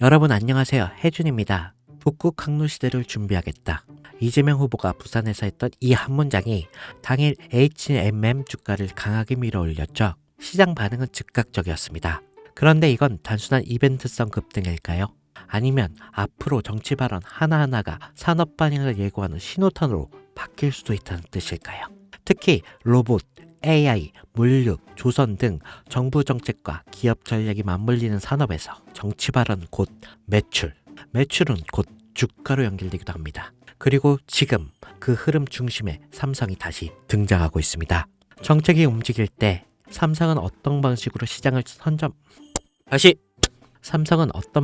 여러분 안녕하세요. 해준입니다. 북극 항로시대를 준비하겠다. 이재명 후보가 부산에서 했던 이 한 문장이 당일 HMM 주가를 강하게 밀어올렸죠. 시장 반응은 즉각적이었습니다. 그런데 이건 단순한 이벤트성 급등일까요? 아니면 앞으로 정치 발언 하나하나가 산업 반영을 예고하는 신호탄으로 바뀔 수도 있다는 뜻일까요? 특히 로봇, AI, 물류, 조선 등 정부 정책과 기업 전략이 맞물리는 산업에서 정치 발언 곧 매출, 매출은 곧 주가로 연결되기도 합니다. 그리고 지금 그 흐름 중심에 삼성이 다시 등장하고 있습니다. 정책이 움직일 때 삼성은 어떤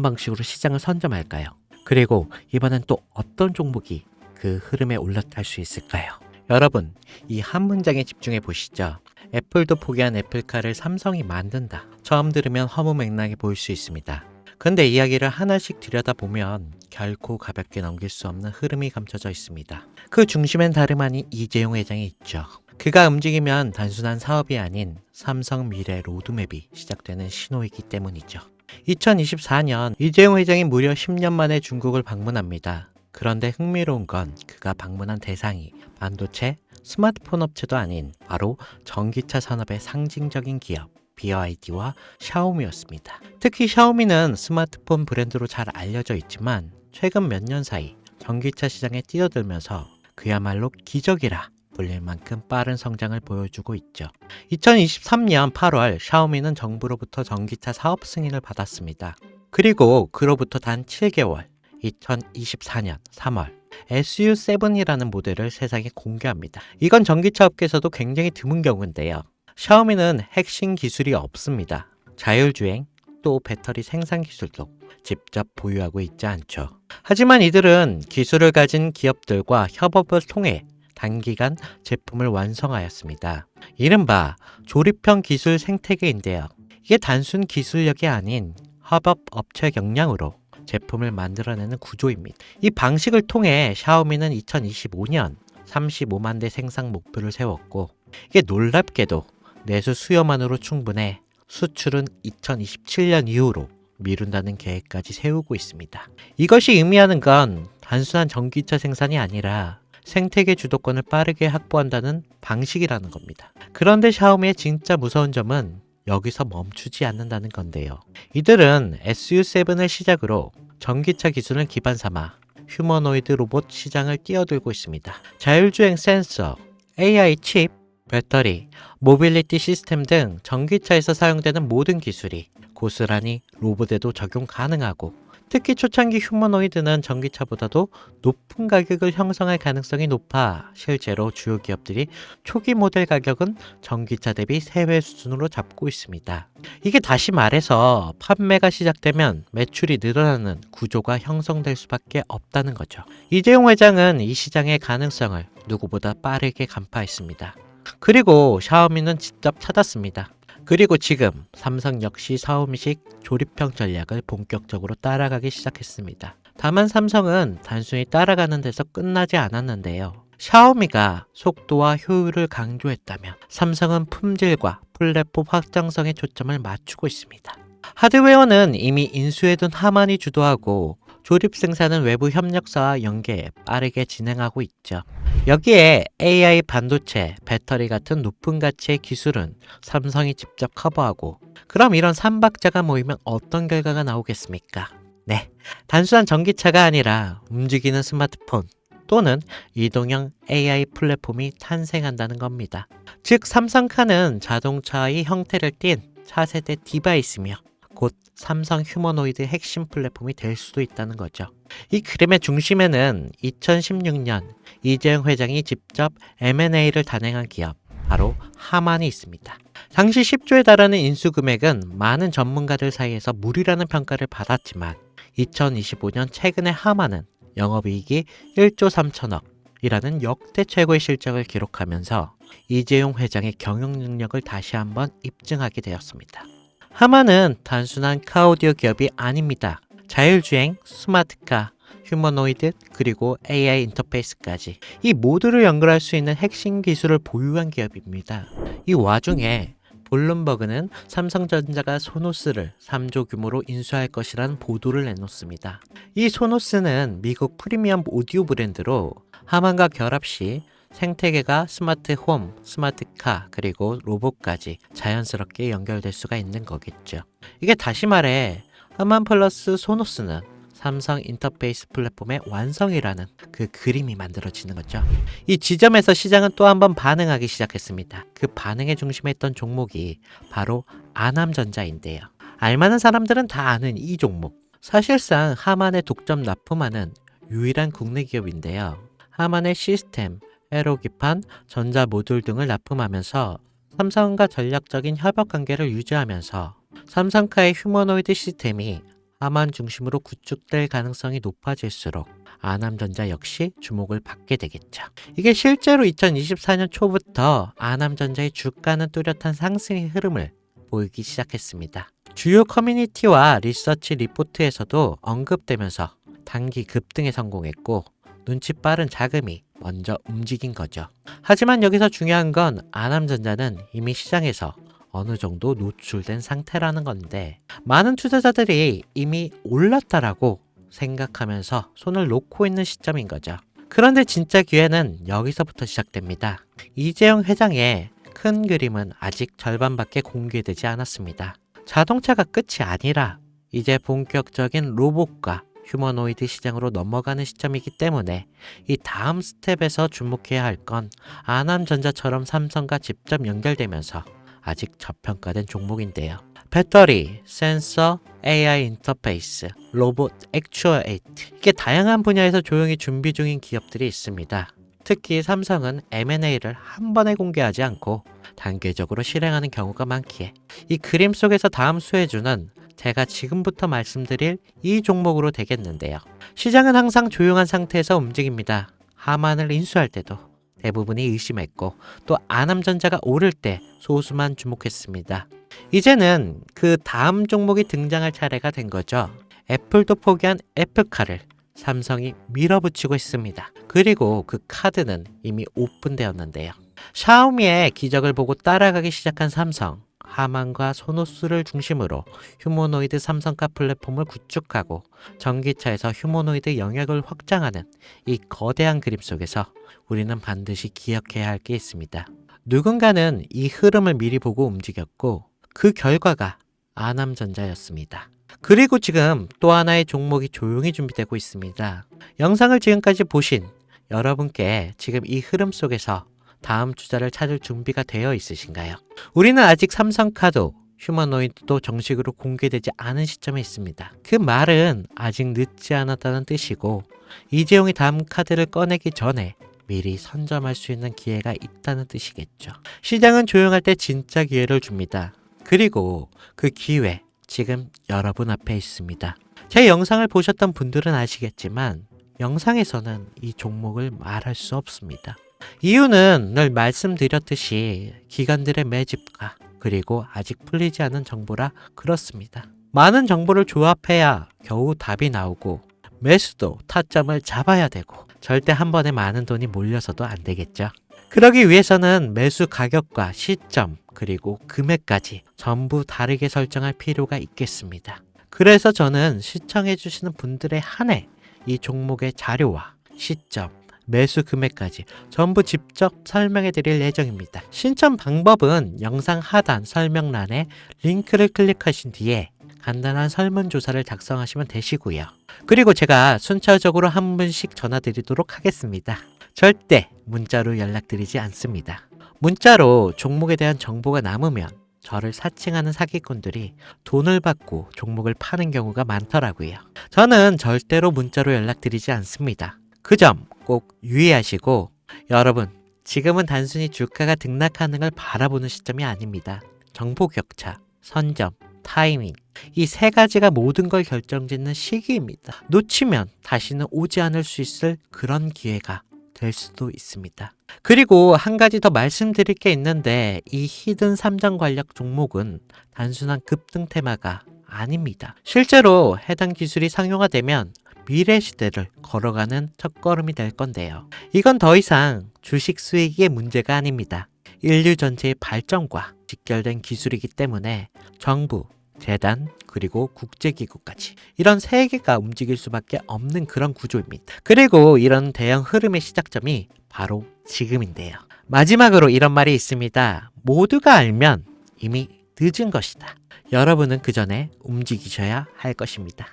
방식으로 시장을 선점할까요? 그리고 이번엔 또 어떤 종목이 그 흐름에 올라탈 수 있을까요? 여러분, 이 한 문장에 집중해 보시죠. 애플도 포기한 애플카를 삼성이 만든다. 처음 들으면 허무맹랑해 보일 수 있습니다. 근데 이야기를 하나씩 들여다보면 결코 가볍게 넘길 수 없는 흐름이 감춰져 있습니다. 그 중심엔 다름 아닌 이재용 회장이 있죠. 그가 움직이면 단순한 사업이 아닌 삼성 미래 로드맵이 시작되는 신호이기 때문이죠. 2024년 이재용 회장이 무려 10년 만에 중국을 방문합니다. 그런데 흥미로운 건 그가 방문한 대상이 반도체, 스마트폰 업체도 아닌 바로 전기차 산업의 상징적인 기업 BYD와 샤오미였습니다. 특히 샤오미는 스마트폰 브랜드로 잘 알려져 있지만 최근 몇 년 사이 전기차 시장에 뛰어들면서 그야말로 기적이라 불릴 만큼 빠른 성장을 보여주고 있죠. 2023년 8월 샤오미는 정부로부터 전기차 사업 승인을 받았습니다. 그리고 그로부터 단 7개월 2024년 3월 SU7이라는 모델을 세상에 공개합니다. 이건 전기차 업계에서도 굉장히 드문 경우인데요. 샤오미는 핵심 기술이 없습니다. 자율주행 또 배터리 생산 기술도 직접 보유하고 있지 않죠. 하지만 이들은 기술을 가진 기업들과 협업을 통해 단기간 제품을 완성하였습니다. 이른바 조립형 기술 생태계인데요. 이게 단순 기술력이 아닌 협업 업체 역량으로 제품을 만들어내는 구조입니다. 이 방식을 통해 샤오미는 2025년 35만 대 생산 목표를 세웠고 이게 놀랍게도 내수 수요만으로 충분해 수출은 2027년 이후로 미룬다는 계획까지 세우고 있습니다. 이것이 의미하는 건 단순한 전기차 생산이 아니라 생태계 주도권을 빠르게 확보한다는 방식이라는 겁니다. 그런데 샤오미의 진짜 무서운 점은 여기서 멈추지 않는다는 건데요. 이들은 SU7을 시작으로 전기차 기술을 기반 삼아 휴머노이드 로봇 시장을 뛰어들고 있습니다. 자율주행 센서, AI 칩, 배터리, 모빌리티 시스템 등 전기차에서 사용되는 모든 기술이 고스란히 로봇에도 적용 가능하고 특히 초창기 휴머노이드는 전기차보다도 높은 가격을 형성할 가능성이 높아 실제로 주요 기업들이 초기 모델 가격은 전기차 대비 3배 수준으로 잡고 있습니다. 이게 다시 말해서 판매가 시작되면 매출이 늘어나는 구조가 형성될 수밖에 없다는 거죠. 이재용 회장은 이 시장의 가능성을 누구보다 빠르게 간파했습니다. 그리고 샤오미는 직접 찾았습니다. 그리고 지금 삼성 역시 샤오미식 조립형 전략을 본격적으로 따라가기 시작했습니다. 다만 삼성은 단순히 따라가는 데서 끝나지 않았는데요. 샤오미가 속도와 효율을 강조했다면 삼성은 품질과 플랫폼 확장성에 초점을 맞추고 있습니다. 하드웨어는 이미 인수해둔 하만이 주도하고 조립 생산은 외부 협력사와 연계 빠르게 진행하고 있죠. 여기에 AI 반도체, 배터리 같은 높은 가치의 기술은 삼성이 직접 커버하고 그럼 이런 삼박자가 모이면 어떤 결과가 나오겠습니까? 네, 단순한 전기차가 아니라 움직이는 스마트폰 또는 이동형 AI 플랫폼이 탄생한다는 겁니다. 즉 삼성카는 자동차의 형태를 띤 차세대 디바이스며 곧 삼성 휴머노이드 핵심 플랫폼이 될 수도 있다는 거죠. 이 그림의 중심에는 2016년 이재용 회장이 직접 M&A를 단행한 기업, 바로 하만이 있습니다. 당시 10조에 달하는 인수 금액은 많은 전문가들 사이에서 무리라는 평가를 받았지만 2025년 최근에 하만은 영업이익이 1조 3천억 이라는 역대 최고의 실적을 기록하면서 이재용 회장의 경영 능력을 다시 한번 입증하게 되었습니다. 하만은 단순한 카오디오 기업이 아닙니다. 자율주행, 스마트카, 휴머노이드, 그리고 AI 인터페이스까지 이 모두를 연결할 수 있는 핵심 기술을 보유한 기업입니다. 이 와중에 블룸버그는 삼성전자가 소노스를 3조 규모로 인수할 것이라는 보도를 내놓습니다. 이 소노스는 미국 프리미엄 오디오 브랜드로 하만과 결합 시 생태계가 스마트 홈, 스마트 카, 그리고 로봇까지 자연스럽게 연결될 수가 있는 거겠죠. 이게 다시 말해 하만 플러스 소노스는 삼성 인터페이스 플랫폼의 완성이라는 그 그림이 만들어지는 거죠. 이 지점에서 시장은 또 한 번 반응하기 시작했습니다. 그 반응의 중심에 있던 종목이 바로 아남전자인데요. 알만한 사람들은 다 아는 이 종목. 사실상 하만에 독점 납품하는 유일한 국내 기업인데요. 하만의 시스템, 에로기판, 전자 모듈 등을 납품하면서 삼성과 전략적인 협업 관계를 유지하면서 삼성카의 휴머노이드 시스템이 하만 중심으로 구축될 가능성이 높아질수록 아남전자 역시 주목을 받게 되겠죠. 이게 실제로 2024년 초부터 아남전자의 주가는 뚜렷한 상승의 흐름을 보이기 시작했습니다. 주요 커뮤니티와 리서치 리포트에서도 언급되면서 단기 급등에 성공했고 눈치 빠른 자금이 먼저 움직인 거죠. 하지만 여기서 중요한 건 아남전자는 이미 시장에서 어느 정도 노출된 상태라는 건데 많은 투자자들이 이미 올랐다라고 생각하면서 손을 놓고 있는 시점인 거죠. 그런데 진짜 기회는 여기서부터 시작됩니다. 이재용 회장의 큰 그림은 아직 절반밖에 공개되지 않았습니다. 자동차가 끝이 아니라 이제 본격적인 로봇과 휴머노이드 시장으로 넘어가는 시점이기 때문에 이 다음 스텝에서 주목해야 할 건 아남전자처럼 삼성과 직접 연결되면서 아직 저평가된 종목인데요. 배터리, 센서, AI 인터페이스, 로봇, 액추어에이트 이게 다양한 분야에서 조용히 준비 중인 기업들이 있습니다. 특히 삼성은 M&A를 한 번에 공개하지 않고 단계적으로 실행하는 경우가 많기에 이 그림 속에서 다음 수혜주는 제가 지금부터 말씀드릴 이 종목으로 되겠는데요. 시장은 항상 조용한 상태에서 움직입니다. 하만을 인수할 때도 대부분이 의심했고 또 아남전자가 오를 때 소수만 주목했습니다. 이제는 그 다음 종목이 등장할 차례가 된 거죠. 애플도 포기한 애플카를 삼성이 밀어붙이고 있습니다. 그리고 그 카드는 이미 오픈되었는데요. 샤오미의 기적을 보고 따라가기 시작한 삼성, 하만과 소노스를 중심으로 휴머노이드 삼성카 플랫폼을 구축하고 전기차에서 휴머노이드 영역을 확장하는 이 거대한 그림 속에서 우리는 반드시 기억해야 할 게 있습니다. 누군가는 이 흐름을 미리 보고 움직였고 그 결과가 아남전자였습니다. 그리고 지금 또 하나의 종목이 조용히 준비되고 있습니다. 영상을 지금까지 보신 여러분께 지금 이 흐름 속에서 다음 투자를 찾을 준비가 되어 있으신가요? 우리는 아직 삼성카도 휴머노이드도 정식으로 공개되지 않은 시점에 있습니다. 그 말은 아직 늦지 않았다는 뜻이고 이재용이 다음 카드를 꺼내기 전에 미리 선점할 수 있는 기회가 있다는 뜻이겠죠. 시장은 조용할 때 진짜 기회를 줍니다. 그리고 그 기회 지금 여러분 앞에 있습니다. 제 영상을 보셨던 분들은 아시겠지만 영상에서는 이 종목을 말할 수 없습니다. 이유는 늘 말씀드렸듯이 기관들의 매집과 그리고 아직 풀리지 않은 정보라 그렇습니다. 많은 정보를 조합해야 겨우 답이 나오고 매수도 타점을 잡아야 되고 절대 한 번에 많은 돈이 몰려서도 안 되겠죠. 그러기 위해서는 매수 가격과 시점 그리고 금액까지 전부 다르게 설정할 필요가 있겠습니다. 그래서 저는 시청해 주시는 분들에 한해 이 종목의 자료와 시점, 매수 금액까지 전부 직접 설명해 드릴 예정입니다. 신청 방법은 영상 하단 설명란에 링크를 클릭하신 뒤에 간단한 설문조사를 작성하시면 되시고요. 그리고 제가 순차적으로 한 분씩 전화 드리도록 하겠습니다. 절대 문자로 연락드리지 않습니다. 문자로 종목에 대한 정보가 남으면 저를 사칭하는 사기꾼들이 돈을 받고 종목을 파는 경우가 많더라고요. 저는 절대로 문자로 연락드리지 않습니다. 그 점 꼭 유의하시고 여러분 지금은 단순히 주가가 등락하는 걸 바라보는 시점이 아닙니다. 정보 격차, 선점, 타이밍 이 세 가지가 모든 걸 결정짓는 시기입니다. 놓치면 다시는 오지 않을 수 있을 그런 기회가 될 수도 있습니다. 그리고 한 가지 더 말씀드릴 게 있는데 이 히든 삼정 관련 종목은 단순한 급등 테마가 아닙니다. 실제로 해당 기술이 상용화되면 미래 시대를 걸어가는 첫걸음이 될 건데요. 이건 더 이상 주식 수익의 문제가 아닙니다. 인류 전체의 발전과 직결된 기술이기 때문에 정부, 재단, 그리고 국제기구까지 이런 세계가 움직일 수밖에 없는 그런 구조입니다. 그리고 이런 대형 흐름의 시작점이 바로 지금인데요. 마지막으로 이런 말이 있습니다. 모두가 알면 이미 늦은 것이다. 여러분은 그 전에 움직이셔야 할 것입니다.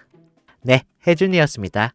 네, 혜준이었습니다.